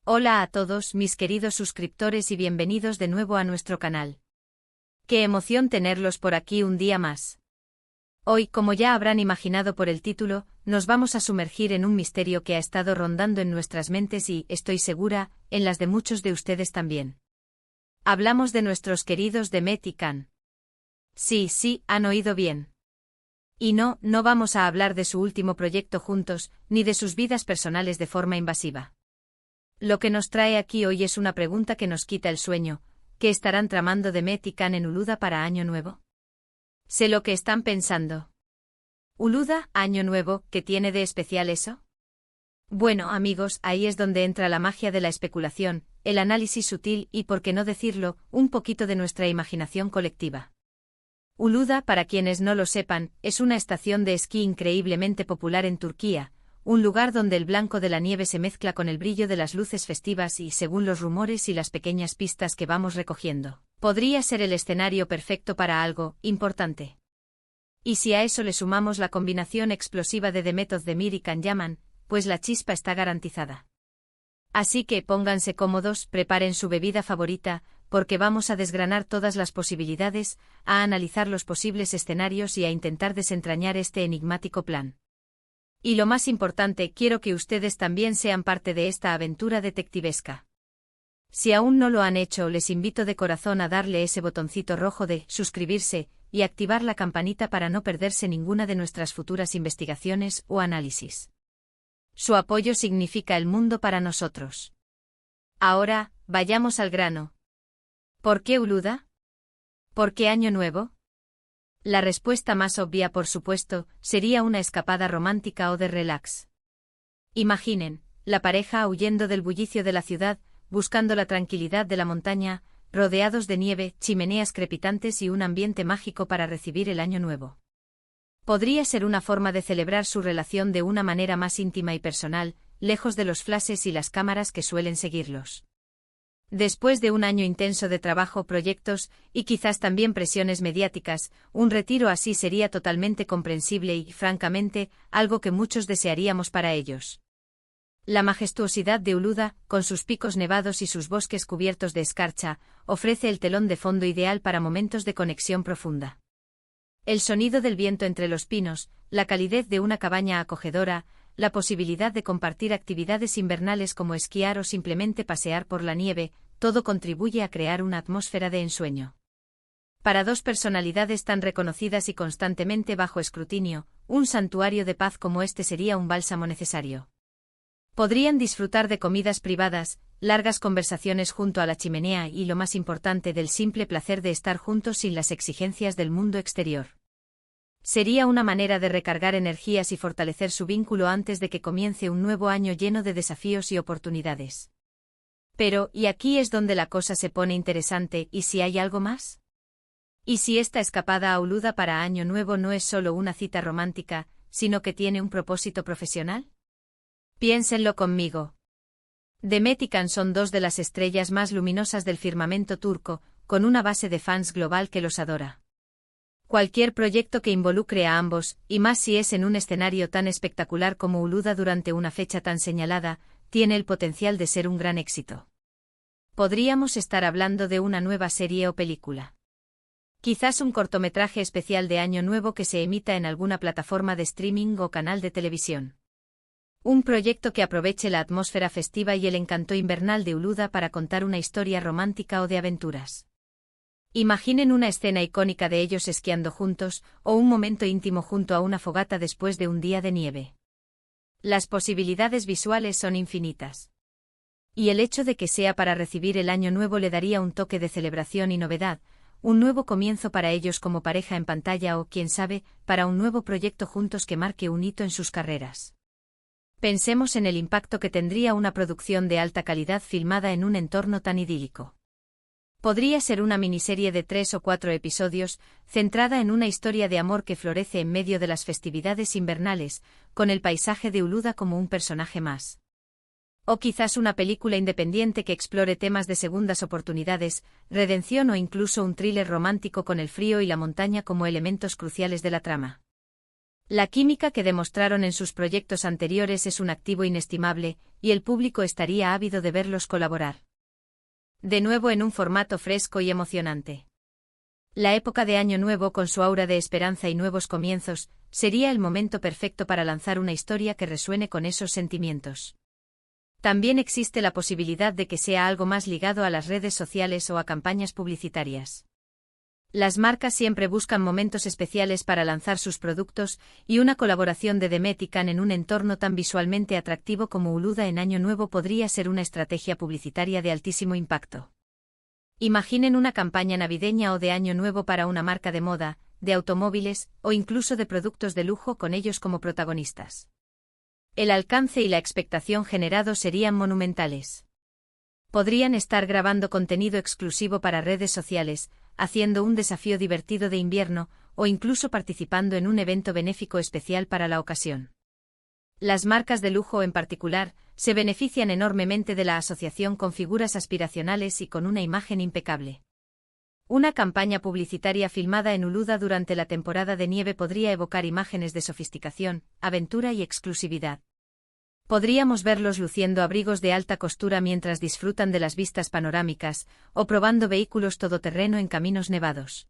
Hola a todos mis queridos suscriptores y bienvenidos de nuevo a nuestro canal. Qué emoción tenerlos por aquí un día más. Hoy, como ya habrán imaginado por el título, nos vamos a sumergir en un misterio que ha estado rondando en nuestras mentes y, estoy segura, en las de muchos de ustedes también. Hablamos de nuestros queridos Demet y Can. Sí, han oído bien. Y no vamos a hablar de su último proyecto juntos, ni de sus vidas personales de forma invasiva. Lo que nos trae aquí hoy es una pregunta que nos quita el sueño. ¿Qué estarán tramando Demet y Can en Uluda para Año Nuevo? Sé lo que están pensando. ¿Uluda, Año Nuevo, qué tiene de especial eso? Bueno, amigos, ahí es donde entra la magia de la especulación, el análisis sutil y, por qué no decirlo, un poquito de nuestra imaginación colectiva. Uluda, para quienes no lo sepan, es una estación de esquí increíblemente popular en Turquía, un lugar donde el blanco de la nieve se mezcla con el brillo de las luces festivas y, según los rumores y las pequeñas pistas que vamos recogiendo, podría ser el escenario perfecto para algo importante. Y si a eso le sumamos la combinación explosiva de Demet Özdemir y Can Yaman, pues la chispa está garantizada. Así que pónganse cómodos, preparen su bebida favorita, porque vamos a desgranar todas las posibilidades, a analizar los posibles escenarios y a intentar desentrañar este enigmático plan. Y lo más importante, quiero que ustedes también sean parte de esta aventura detectivesca. Si aún no lo han hecho, les invito de corazón a darle ese botoncito rojo de suscribirse y activar la campanita para no perderse ninguna de nuestras futuras investigaciones o análisis. Su apoyo significa el mundo para nosotros. Ahora, vayamos al grano. ¿Por qué Uluda? ¿Por qué Año Nuevo? La respuesta más obvia, por supuesto, sería una escapada romántica o de relax. Imaginen, la pareja huyendo del bullicio de la ciudad, buscando la tranquilidad de la montaña, rodeados de nieve, chimeneas crepitantes y un ambiente mágico para recibir el Año Nuevo. Podría ser una forma de celebrar su relación de una manera más íntima y personal, lejos de los flashes y las cámaras que suelen seguirlos. Después de un año intenso de trabajo, proyectos, y quizás también presiones mediáticas, un retiro así sería totalmente comprensible y, francamente, algo que muchos desearíamos para ellos. La majestuosidad de Uluda, con sus picos nevados y sus bosques cubiertos de escarcha, ofrece el telón de fondo ideal para momentos de conexión profunda. El sonido del viento entre los pinos, la calidez de una cabaña acogedora, la posibilidad de compartir actividades invernales como esquiar o simplemente pasear por la nieve, todo contribuye a crear una atmósfera de ensueño. Para dos personalidades tan reconocidas y constantemente bajo escrutinio, un santuario de paz como este sería un bálsamo necesario. Podrían disfrutar de comidas privadas, largas conversaciones junto a la chimenea y, lo más importante, del simple placer de estar juntos sin las exigencias del mundo exterior. Sería una manera de recargar energías y fortalecer su vínculo antes de que comience un nuevo año lleno de desafíos y oportunidades. Pero, y aquí es donde la cosa se pone interesante, ¿y si hay algo más? ¿Y si esta escapada a Uluda para Año Nuevo no es solo una cita romántica, sino que tiene un propósito profesional? Piénsenlo conmigo. Demet y Can son dos de las estrellas más luminosas del firmamento turco, con una base de fans global que los adora. Cualquier proyecto que involucre a ambos, y más si es en un escenario tan espectacular como Uluda durante una fecha tan señalada, tiene el potencial de ser un gran éxito. Podríamos estar hablando de una nueva serie o película. Quizás un cortometraje especial de Año Nuevo que se emita en alguna plataforma de streaming o canal de televisión. Un proyecto que aproveche la atmósfera festiva y el encanto invernal de Uluda para contar una historia romántica o de aventuras. Imaginen una escena icónica de ellos esquiando juntos, o un momento íntimo junto a una fogata después de un día de nieve. Las posibilidades visuales son infinitas. Y el hecho de que sea para recibir el Año Nuevo le daría un toque de celebración y novedad, un nuevo comienzo para ellos como pareja en pantalla o, quién sabe, para un nuevo proyecto juntos que marque un hito en sus carreras. Pensemos en el impacto que tendría una producción de alta calidad filmada en un entorno tan idílico. Podría ser una miniserie de 3 o 4 episodios, centrada en una historia de amor que florece en medio de las festividades invernales, con el paisaje de Uluda como un personaje más. O quizás una película independiente que explore temas de segundas oportunidades, redención o incluso un thriller romántico con el frío y la montaña como elementos cruciales de la trama. La química que demostraron en sus proyectos anteriores es un activo inestimable, y el público estaría ávido de verlos colaborar. De nuevo en un formato fresco y emocionante. La época de Año Nuevo, con su aura de esperanza y nuevos comienzos, sería el momento perfecto para lanzar una historia que resuene con esos sentimientos. También existe la posibilidad de que sea algo más ligado a las redes sociales o a campañas publicitarias. Las marcas siempre buscan momentos especiales para lanzar sus productos, y una colaboración de Demet y Can en un entorno tan visualmente atractivo como Uluda en Año Nuevo podría ser una estrategia publicitaria de altísimo impacto. Imaginen una campaña navideña o de Año Nuevo para una marca de moda, de automóviles, o incluso de productos de lujo con ellos como protagonistas. El alcance y la expectación generados serían monumentales. Podrían estar grabando contenido exclusivo para redes sociales, haciendo un desafío divertido de invierno, o incluso participando en un evento benéfico especial para la ocasión. Las marcas de lujo en particular, se benefician enormemente de la asociación con figuras aspiracionales y con una imagen impecable. Una campaña publicitaria filmada en Uluda durante la temporada de nieve podría evocar imágenes de sofisticación, aventura y exclusividad. Podríamos verlos luciendo abrigos de alta costura mientras disfrutan de las vistas panorámicas, o probando vehículos todoterreno en caminos nevados.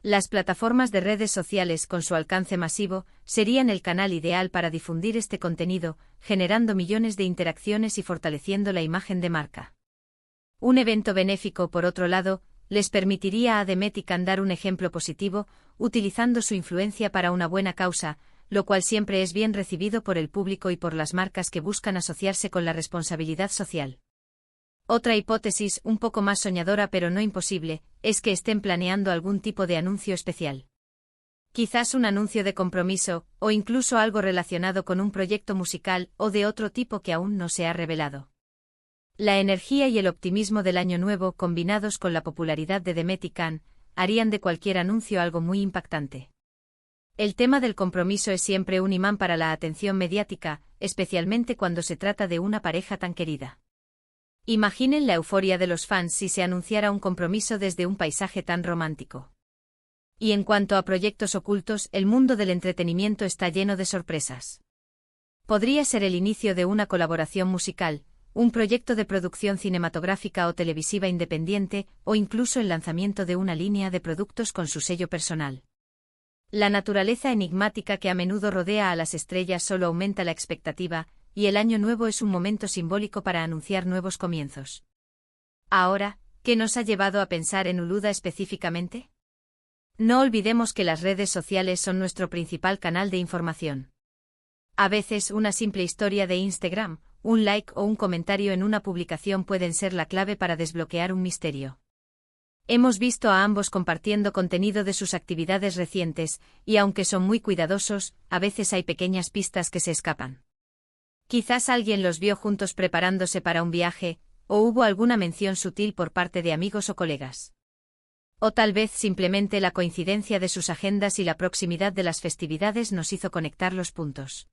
Las plataformas de redes sociales con su alcance masivo serían el canal ideal para difundir este contenido, generando millones de interacciones y fortaleciendo la imagen de marca. Un evento benéfico, por otro lado, les permitiría a Demet y Can dar un ejemplo positivo, utilizando su influencia para una buena causa, lo cual siempre es bien recibido por el público y por las marcas que buscan asociarse con la responsabilidad social. Otra hipótesis, un poco más soñadora pero no imposible, es que estén planeando algún tipo de anuncio especial. Quizás un anuncio de compromiso, o incluso algo relacionado con un proyecto musical o de otro tipo que aún no se ha revelado. La energía y el optimismo del Año Nuevo, combinados con la popularidad de Demet y Can, harían de cualquier anuncio algo muy impactante. El tema del compromiso es siempre un imán para la atención mediática, especialmente cuando se trata de una pareja tan querida. Imaginen la euforia de los fans si se anunciara un compromiso desde un paisaje tan romántico. Y en cuanto a proyectos ocultos, el mundo del entretenimiento está lleno de sorpresas. Podría ser el inicio de una colaboración musical, un proyecto de producción cinematográfica o televisiva independiente, o incluso el lanzamiento de una línea de productos con su sello personal. La naturaleza enigmática que a menudo rodea a las estrellas solo aumenta la expectativa, y el Año Nuevo es un momento simbólico para anunciar nuevos comienzos. Ahora, ¿qué nos ha llevado a pensar en Uluda específicamente? No olvidemos que las redes sociales son nuestro principal canal de información. A veces una simple historia de Instagram, un like o un comentario en una publicación pueden ser la clave para desbloquear un misterio. Hemos visto a ambos compartiendo contenido de sus actividades recientes, y aunque son muy cuidadosos, a veces hay pequeñas pistas que se escapan. Quizás alguien los vio juntos preparándose para un viaje, o hubo alguna mención sutil por parte de amigos o colegas. O tal vez simplemente la coincidencia de sus agendas y la proximidad de las festividades nos hizo conectar los puntos.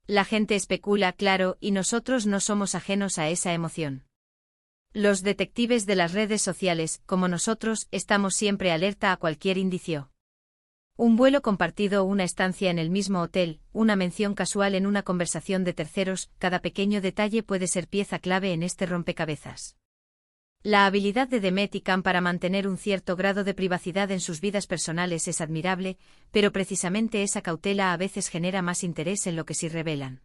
La gente especula, claro, y nosotros no somos ajenos a esa emoción. Los detectives de las redes sociales, como nosotros, estamos siempre alerta a cualquier indicio. Un vuelo compartido o una estancia en el mismo hotel, una mención casual en una conversación de terceros, cada pequeño detalle puede ser pieza clave en este rompecabezas. La habilidad de Demet y Can para mantener un cierto grado de privacidad en sus vidas personales es admirable, pero precisamente esa cautela a veces genera más interés en lo que sí revelan.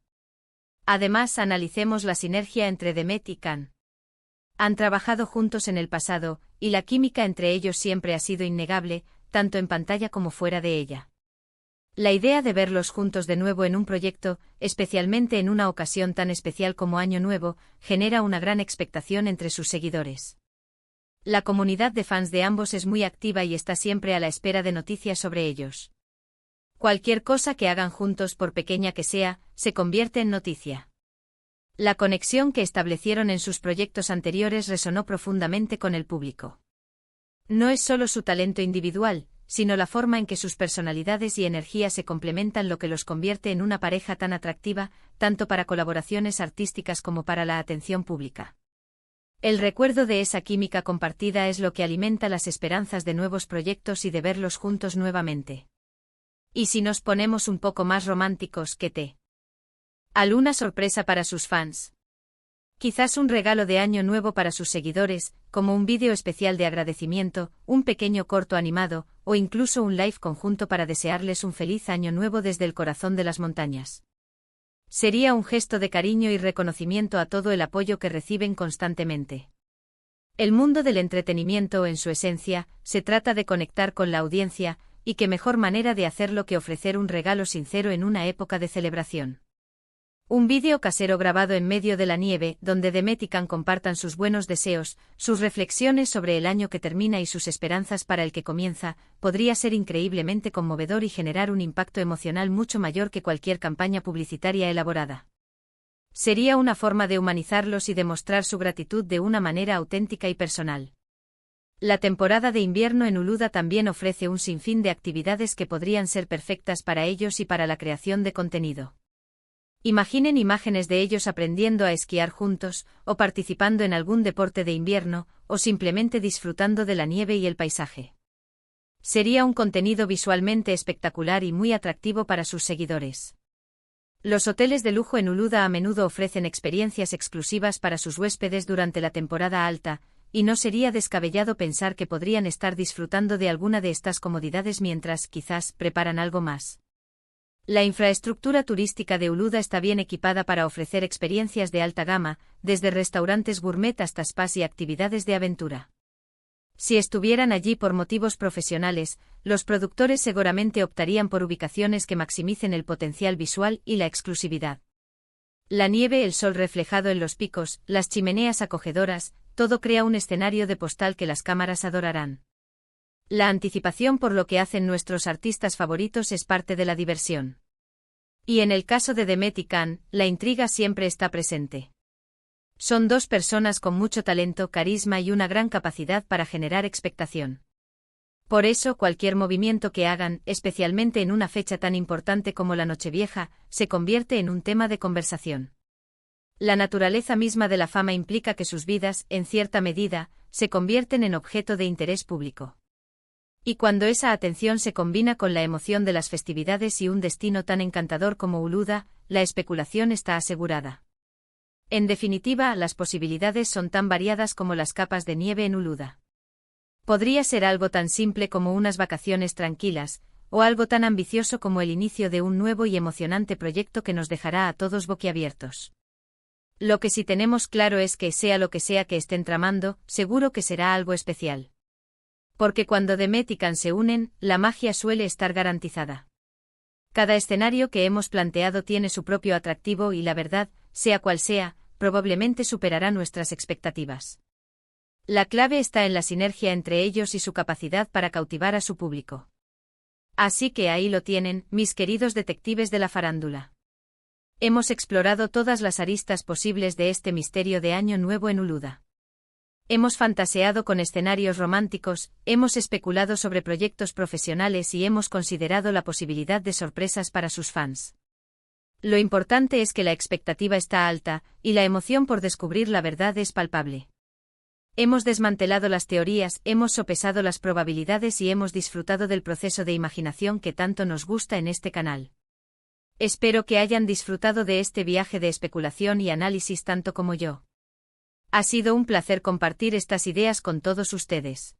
Además, analicemos la sinergia entre Demet y Can. Han trabajado juntos en el pasado, y la química entre ellos siempre ha sido innegable, tanto en pantalla como fuera de ella. La idea de verlos juntos de nuevo en un proyecto, especialmente en una ocasión tan especial como Año Nuevo, genera una gran expectación entre sus seguidores. La comunidad de fans de ambos es muy activa y está siempre a la espera de noticias sobre ellos. Cualquier cosa que hagan juntos, por pequeña que sea, se convierte en noticia. La conexión que establecieron en sus proyectos anteriores resonó profundamente con el público. No es solo su talento individual, sino la forma en que sus personalidades y energía se complementan lo que los convierte en una pareja tan atractiva, tanto para colaboraciones artísticas como para la atención pública. El recuerdo de esa química compartida es lo que alimenta las esperanzas de nuevos proyectos y de verlos juntos nuevamente. Y si nos ponemos un poco más románticos, ¿qué te? ¿Alguna sorpresa para sus fans? Quizás un regalo de año nuevo para sus seguidores, como un vídeo especial de agradecimiento, un pequeño corto animado, o incluso un live conjunto para desearles un feliz año nuevo desde el corazón de las montañas. Sería un gesto de cariño y reconocimiento a todo el apoyo que reciben constantemente. El mundo del entretenimiento, en su esencia, se trata de conectar con la audiencia, y qué mejor manera de hacerlo que ofrecer un regalo sincero en una época de celebración. Un vídeo casero grabado en medio de la nieve, donde Demet y Can compartan sus buenos deseos, sus reflexiones sobre el año que termina y sus esperanzas para el que comienza, podría ser increíblemente conmovedor y generar un impacto emocional mucho mayor que cualquier campaña publicitaria elaborada. Sería una forma de humanizarlos y demostrar su gratitud de una manera auténtica y personal. La temporada de invierno en Uluda también ofrece un sinfín de actividades que podrían ser perfectas para ellos y para la creación de contenido. Imaginen imágenes de ellos aprendiendo a esquiar juntos, o participando en algún deporte de invierno, o simplemente disfrutando de la nieve y el paisaje. Sería un contenido visualmente espectacular y muy atractivo para sus seguidores. Los hoteles de lujo en Uluda a menudo ofrecen experiencias exclusivas para sus huéspedes durante la temporada alta, y no sería descabellado pensar que podrían estar disfrutando de alguna de estas comodidades mientras, quizás, preparan algo más. La infraestructura turística de Uluda está bien equipada para ofrecer experiencias de alta gama, desde restaurantes gourmet hasta spas y actividades de aventura. Si estuvieran allí por motivos profesionales, los productores seguramente optarían por ubicaciones que maximicen el potencial visual y la exclusividad. La nieve, el sol reflejado en los picos, las chimeneas acogedoras, todo crea un escenario de postal que las cámaras adorarán. La anticipación por lo que hacen nuestros artistas favoritos es parte de la diversión. Y en el caso de Demet y Can, la intriga siempre está presente. Son dos personas con mucho talento, carisma y una gran capacidad para generar expectación. Por eso cualquier movimiento que hagan, especialmente en una fecha tan importante como la Nochevieja, se convierte en un tema de conversación. La naturaleza misma de la fama implica que sus vidas, en cierta medida, se convierten en objeto de interés público. Y cuando esa atención se combina con la emoción de las festividades y un destino tan encantador como Uluda, la especulación está asegurada. En definitiva, las posibilidades son tan variadas como las capas de nieve en Uluda. Podría ser algo tan simple como unas vacaciones tranquilas, o algo tan ambicioso como el inicio de un nuevo y emocionante proyecto que nos dejará a todos boquiabiertos. Lo que sí tenemos claro es que, sea lo que sea que estén tramando, seguro que será algo especial. Porque cuando Demet y Can se unen, la magia suele estar garantizada. Cada escenario que hemos planteado tiene su propio atractivo y la verdad, sea cual sea, probablemente superará nuestras expectativas. La clave está en la sinergia entre ellos y su capacidad para cautivar a su público. Así que ahí lo tienen, mis queridos detectives de la farándula. Hemos explorado todas las aristas posibles de este misterio de Año Nuevo en Uluda. Hemos fantaseado con escenarios románticos, hemos especulado sobre proyectos profesionales y hemos considerado la posibilidad de sorpresas para sus fans. Lo importante es que la expectativa está alta, y la emoción por descubrir la verdad es palpable. Hemos desmantelado las teorías, hemos sopesado las probabilidades y hemos disfrutado del proceso de imaginación que tanto nos gusta en este canal. Espero que hayan disfrutado de este viaje de especulación y análisis tanto como yo. Ha sido un placer compartir estas ideas con todos ustedes.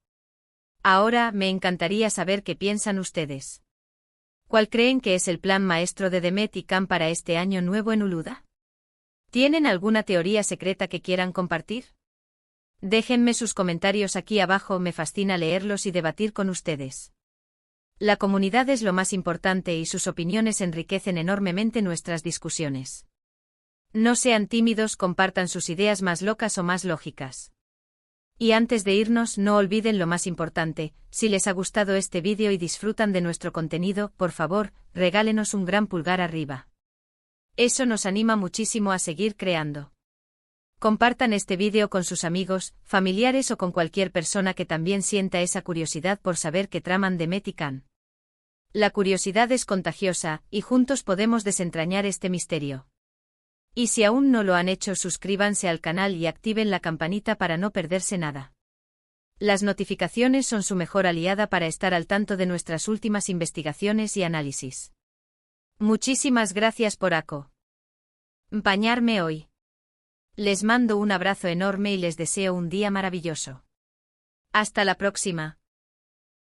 Ahora, me encantaría saber qué piensan ustedes. ¿Cuál creen que es el plan maestro de Demet y Can para este Año Nuevo en Uluda? ¿Tienen alguna teoría secreta que quieran compartir? Déjenme sus comentarios aquí abajo, me fascina leerlos y debatir con ustedes. La comunidad es lo más importante y sus opiniones enriquecen enormemente nuestras discusiones. No sean tímidos, compartan sus ideas más locas o más lógicas. Y antes de irnos, no olviden lo más importante: si les ha gustado este vídeo y disfrutan de nuestro contenido, por favor, regálenos un gran pulgar arriba. Eso nos anima muchísimo a seguir creando. Compartan este vídeo con sus amigos, familiares o con cualquier persona que también sienta esa curiosidad por saber qué traman Demet y Can. La curiosidad es contagiosa, y juntos podemos desentrañar este misterio. Y si aún no lo han hecho, suscríbanse al canal y activen la campanita para no perderse nada. Las notificaciones son su mejor aliada para estar al tanto de nuestras últimas investigaciones y análisis. Muchísimas gracias por acompañarme hoy. Les mando un abrazo enorme y les deseo un día maravilloso. Hasta la próxima.